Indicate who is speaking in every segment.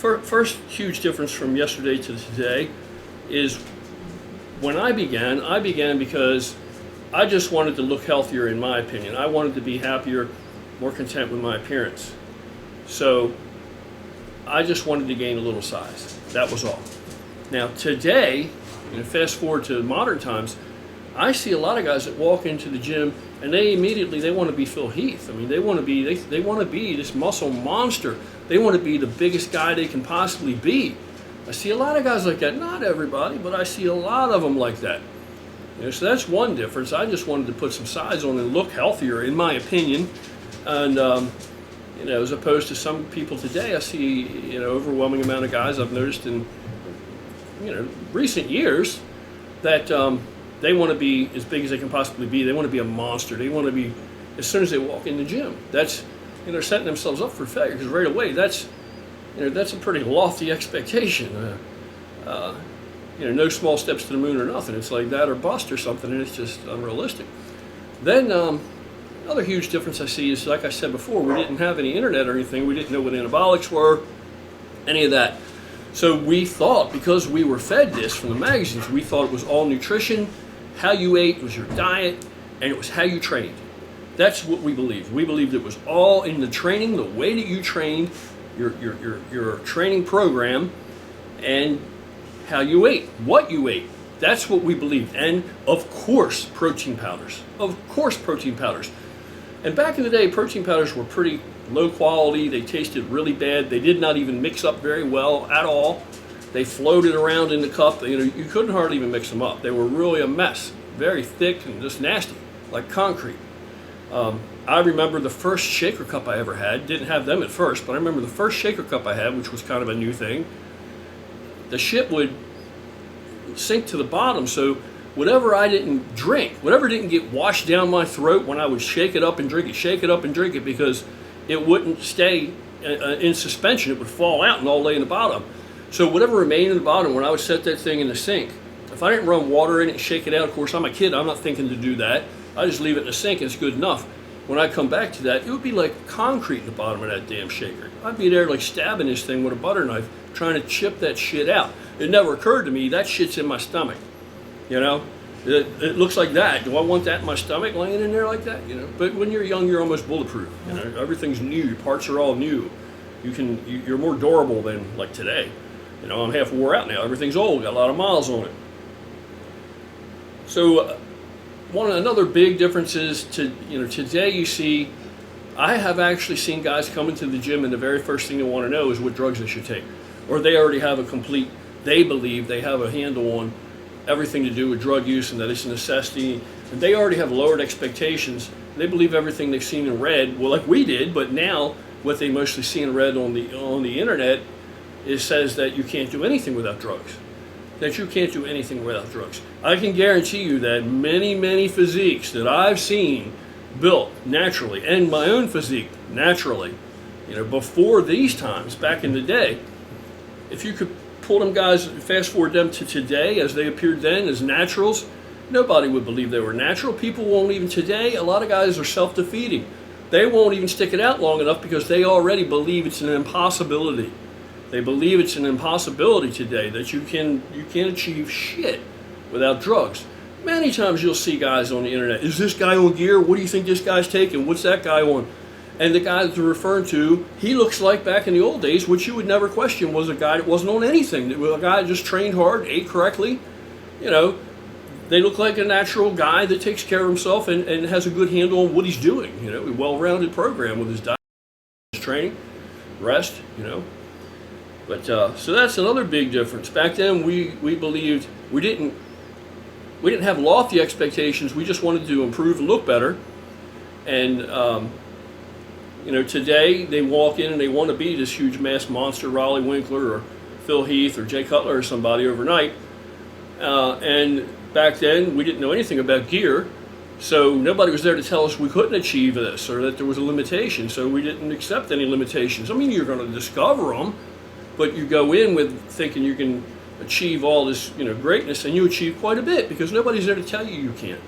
Speaker 1: first huge difference from yesterday to today is when I began because I just wanted to look healthier, in my opinion. I wanted to be happier, more content with my appearance. So I just wanted to gain a little size. That was all. Now today, fast forward to modern times, I see a lot of guys that walk into the gym and they want to be Phil Heath. I mean, they want to be this muscle monster. They want to be the biggest guy they can possibly be. I see a lot of guys like that. Not everybody, but I see a lot of them like that. So that's one difference. I just wanted to put some size on and look healthier, in my opinion. And as opposed to some people today, I see overwhelming amount of guys I've noticed in recent years that they want to be as big as they can possibly be. They want to be a monster. They want to be, as soon as they walk in the gym. That's, they're setting themselves up for failure, because right away that's a pretty lofty expectation. No small steps to the moon or nothing. It's like that or bust or something, and it's just unrealistic. Then another huge difference I see is, like I said before, we didn't have any internet or anything. We didn't know what anabolics were, any of that. So we thought, because we were fed this from the magazines, we thought it was all nutrition. How you ate was your diet, and it was how you trained. That's what we believed. We believed it was all in the training, the way that you trained, your training program, and how you ate, what you ate. That's what we believed. And of course, protein powders. Of course, protein powders. And back in the day, protein powders were pretty low quality. They tasted really bad. They did not even mix up very well at all. They floated around in the cup. You couldn't hardly even mix them up. They were really a mess, very thick and just nasty, like concrete. I remember the first shaker cup I ever had. Didn't have them at first, but I remember the first shaker cup I had, which was kind of a new thing. The shit would sink to the bottom, so whatever I didn't drink, whatever didn't get washed down my throat when I would shake it up and drink it, because it wouldn't stay in suspension. It would fall out and all lay in the bottom. So whatever remained in the bottom, when I would set that thing in the sink, if I didn't run water in it and shake it out, of course I'm a kid, I'm not thinking to do that. I just leave it in the sink and it's good enough. When I come back to that, it would be like concrete in the bottom of that damn shaker. I'd be there like stabbing this thing with a butter knife, trying to chip that shit out. It never occurred to me that shit's in my stomach. It looks like that. Do I want that in my stomach laying in there like that? But when you're young, you're almost bulletproof. Everything's new. Your parts are all new. You're more durable than like today. I'm half wore out now. Everything's old. Got a lot of miles on it. So another big difference is today you see, I have actually seen guys come into the gym and the very first thing they want to know is what drugs they should take, or they already have they believe they have a handle on everything to do with drug use and that it's a necessity, and they already have lowered expectations. They believe everything they've seen and read, well, like we did, but now what they mostly see and read on the internet says that you can't do anything without drugs. That you can't do anything without drugs. I can guarantee you that many physiques that I've seen built naturally, and my own physique naturally, before these times, back in the day, if you could pull them guys, fast forward them to today as they appeared then as naturals, nobody would believe they were natural. People won't even today, a lot of guys are self-defeating. They won't even stick it out long enough because they already believe it's an impossibility. They believe it's an impossibility today that you can't achieve shit without drugs. Many times you'll see guys on the internet, is this guy on gear? What do you think this guy's taking? What's that guy on? And the guy that they're referring to, he looks like back in the old days, which you would never question was a guy that wasn't on anything. A guy that just trained hard, ate correctly. They look like a natural guy that takes care of himself and has a good handle on what he's doing. A well-rounded program with his diet, his training, rest, But so that's another big difference. Back then, we believed we didn't have lofty expectations. We just wanted to improve and look better. And today they walk in and they want to be this huge mass monster, Raleigh Winkler or Phil Heath or Jay Cutler or somebody overnight. And back then, we didn't know anything about gear. So nobody was there to tell us we couldn't achieve this or that there was a limitation. So we didn't accept any limitations. I mean, you're going to discover them. But you go in with thinking you can achieve all this, greatness, and you achieve quite a bit because nobody's there to tell you you can't.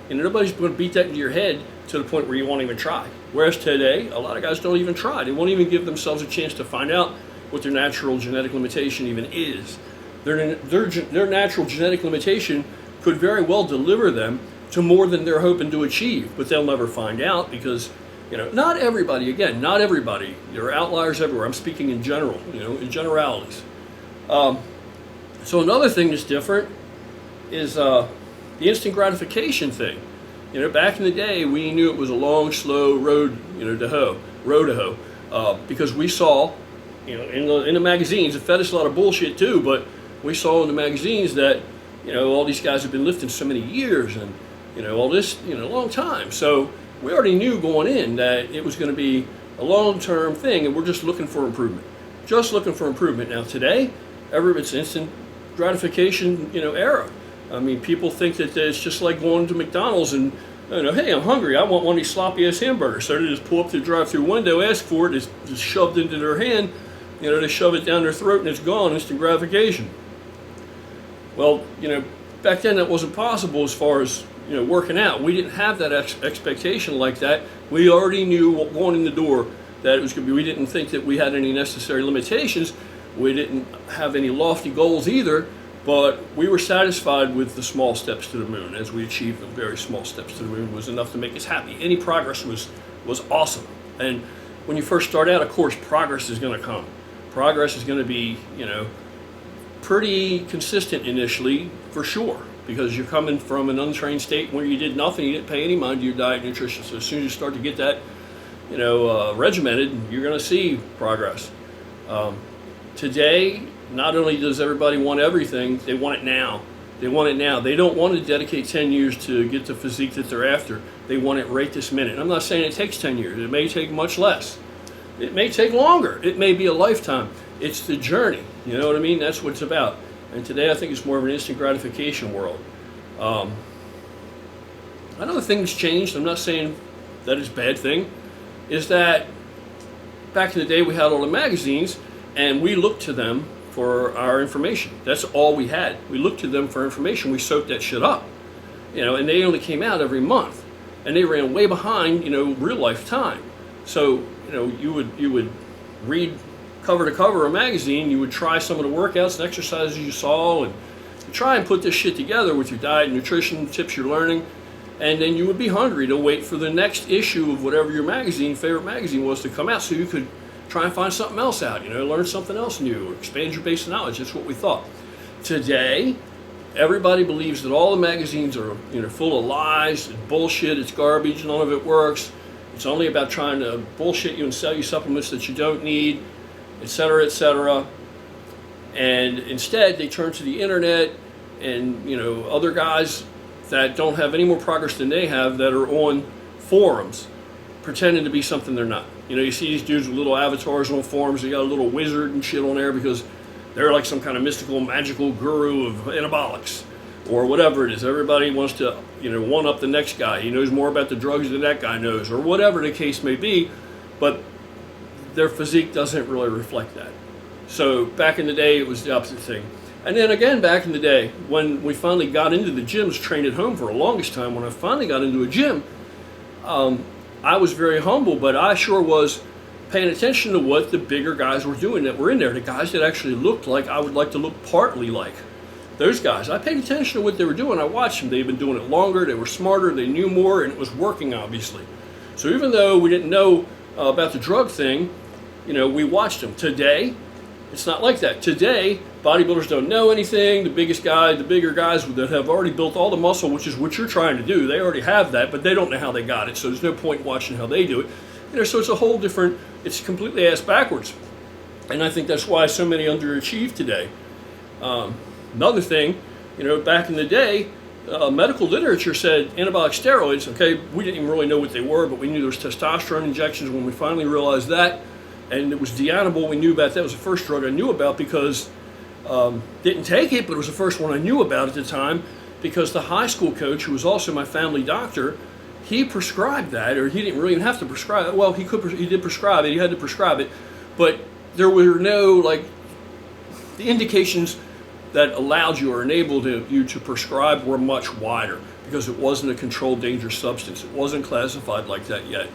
Speaker 1: Nobody's going to beat that into your head to the point where you won't even try. Whereas today, a lot of guys don't even try. They won't even give themselves a chance to find out what their natural genetic limitation even is. Their natural genetic limitation could very well deliver them to more than they're hoping to achieve, but they'll never find out because, not everybody, there are outliers everywhere. I'm speaking in general, in generalities. So another thing that's different is the instant gratification thing. Back in the day, we knew it was a long, slow road, to hoe, because we saw, in the magazines, it fed us a lot of bullshit too, but we saw in the magazines that, all these guys have been lifting so many years and, all this, a long time. So we already knew going in that it was going to be a long-term thing, and we're just looking for improvement. Now today, it's instant gratification, era. I mean, people think that it's just like going to McDonald's and, hey, I'm hungry, I want one of these sloppy-ass hamburgers. So they just pull up to the drive-through window, ask for it, it's just shoved into their hand, they shove it down their throat and it's gone, instant gratification. Well, back then that wasn't possible as far as, working out. We didn't have that expectation like that. We already knew going in the door that it was going to be, we didn't think that we had any necessary limitations. We didn't have any lofty goals either, but we were satisfied with the small steps to the moon. As we achieved the very small steps to the moon was enough to make us happy. Any progress was awesome. And when you first start out, of course, progress is going to come. Progress is going to be, pretty consistent initially, for sure, because you're coming from an untrained state where you did nothing, you didn't pay any mind to your diet and nutrition. So as soon as you start to get that, regimented, you're going to see progress. Today, not only does everybody want everything, they want it now. They don't want to dedicate 10 years to get the physique that they're after. They want it right this minute. And I'm not saying it takes 10 years. It may take much less. It may take longer. It may be a lifetime. It's the journey. You know what I mean? That's what it's about. And today I think it's more of an instant gratification world. Another thing that's changed, I'm not saying that it's a bad thing, is that back in the day we had all the magazines and we looked to them for our information. That's all we had. We looked to them for information. We soaked that shit up. And they only came out every month. And they ran way behind, real life time. So, you would read cover to cover a magazine, you would try some of the workouts and exercises you saw, and you try and put this shit together with your diet and nutrition tips you're learning, and then you would be hungry to wait for the next issue of whatever your favorite magazine was to come out, so you could try and find something else out, learn something else new, or expand your base of knowledge. That's what we thought. Today, everybody believes that all the magazines are full of lies and bullshit, it's garbage, none of it works. It's only about trying to bullshit you and sell you supplements that you don't need, etc., etc. And instead, they turn to the internet and other guys that don't have any more progress than they have that are on forums pretending to be something they're not. You see these dudes with little avatars on forums. They got a little wizard and shit on there because they're like some kind of mystical, magical guru of anabolics or whatever it is. Everybody wants to, one up the next guy. He knows more about the drugs than that guy knows, or whatever the case may be. But their physique doesn't really reflect that. So back in the day, it was the opposite thing. And then again, back in the day, when we finally got into the gyms, trained at home for the longest time, when I finally got into a gym, I was very humble, but I sure was paying attention to what the bigger guys were doing that were in there, the guys that actually looked like I would like to look partly like. Those guys, I paid attention to what they were doing. I watched them. They've been doing it longer, they were smarter, they knew more, and it was working, obviously. So even though we didn't know about the drug thing, we watched them. Today, it's not like that. Today, bodybuilders don't know anything. The bigger guys that have already built all the muscle, which is what you're trying to do, they already have that, but they don't know how they got it, so there's no point watching how they do it. So it's a whole different, it's completely ass backwards. And I think that's why so many underachieve today. Another thing, back in the day, medical literature said anabolic steroids, okay, we didn't even really know what they were, but we knew there was testosterone injections when we finally realized that. And it was Dianabol, we knew about. That was the first drug I knew about because, didn't take it, but it was the first one I knew about at the time because the high school coach, who was also my family doctor, he prescribed that, or he didn't really even have to prescribe it. Well, he did prescribe it, he had to prescribe it, but there were no, the indications that allowed you or enabled you to prescribe were much wider because it wasn't a controlled dangerous substance. It wasn't classified like that yet.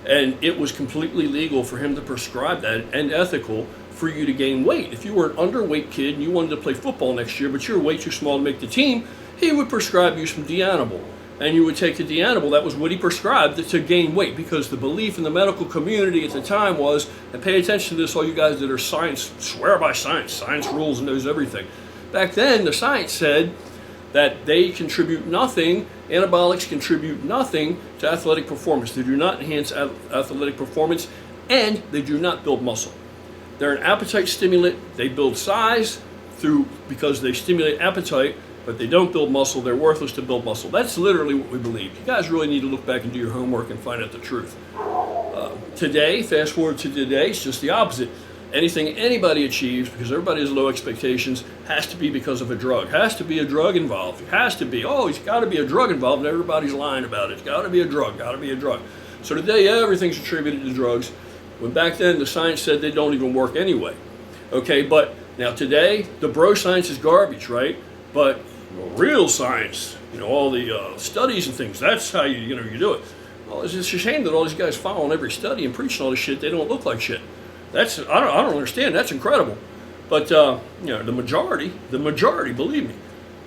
Speaker 1: And it was completely legal for him to prescribe that and ethical for you to gain weight. If you were an underweight kid and you wanted to play football next year, but you're way too small to make the team, he would prescribe you some D-Animal. And you would take the D-Animal. That was what he prescribed to gain weight, because the belief in the medical community at the time was, and pay attention to this, all you guys that are science, swear by science. Science rules and knows everything. Back then, the science said that they contribute nothing, anabolics contribute nothing to athletic performance. They do not enhance athletic performance, and they do not build muscle. They're an appetite stimulant. They build size because they stimulate appetite, but they don't build muscle. They're worthless to build muscle. That's literally what we believe. You guys really need to look back and do your homework and find out the truth. Today, fast forward to today, it's just the opposite. Anything anybody achieves, because everybody has low expectations, has to be because of a drug. Has to be a drug involved. It has to be. Oh, it's got to be a drug involved, and everybody's lying about it. It's got to be a drug. Got to be a drug. So today, everything's attributed to drugs, when back then the science said they don't even work anyway. Okay, but now today, the bro science is garbage, right? But real science, all the studies and things, that's how you do it. Well, it's just a shame that all these guys following every study and preaching all this shit, they don't look like shit. I don't understand. That's incredible. But the majority, believe me,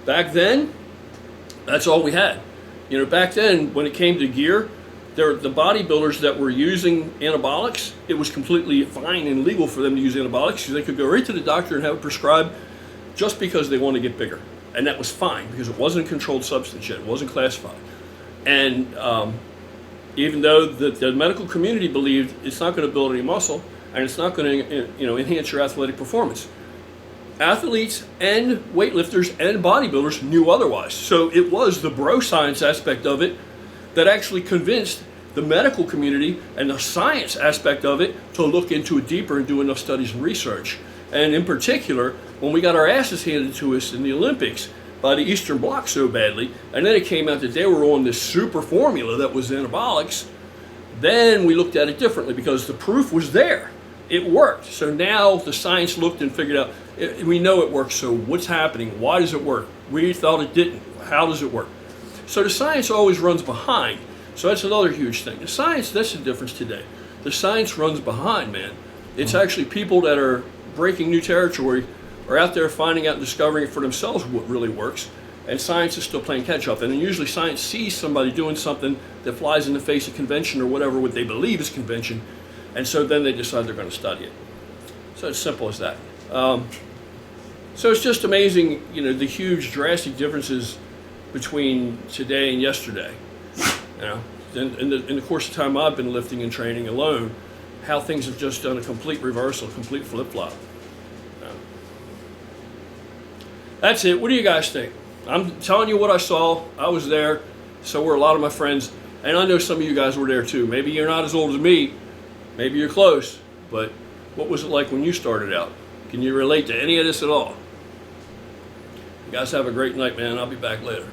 Speaker 1: back then, that's all we had. Back then, when it came to gear, the bodybuilders that were using anabolics, it was completely fine and legal for them to use anabolics, because they could go right to the doctor and have it prescribed just because they want to get bigger. And that was fine, because it wasn't a controlled substance yet. It wasn't classified. And even though the medical community believed it's not going to build any muscle, and it's not going to enhance your athletic performance, athletes and weightlifters and bodybuilders knew otherwise. So it was the bro science aspect of it that actually convinced the medical community and the science aspect of it to look into it deeper and do enough studies and research. And in particular, when we got our asses handed to us in the Olympics by the Eastern Bloc so badly, and then it came out that they were on this super formula that was anabolics, then we looked at it differently, because the proof was there. It worked. So now the science looked and figured out, we know it works, so what's happening? Why does it work? We thought it didn't. How does it work? So the science always runs behind. So that's another huge thing. The science, that's the difference today. The science runs behind, man. It's actually people that are breaking new territory are out there finding out and discovering for themselves what really works, and science is still playing catch up. And then usually science sees somebody doing something that flies in the face of convention or whatever what they believe is convention, and so then they decide they're going to study it. So it's simple as that. So it's just amazing, the huge drastic differences between today and yesterday. In the course of time I've been lifting and training alone, how things have just done a complete reversal, complete flip-flop. That's it. What do you guys think? I'm telling you what I saw. I was there. So were a lot of my friends. And I know some of you guys were there too. Maybe you're not as old as me. Maybe you're close. But what was it like when you started out? Can you relate to any of this at all? You guys have a great night, man. I'll be back later.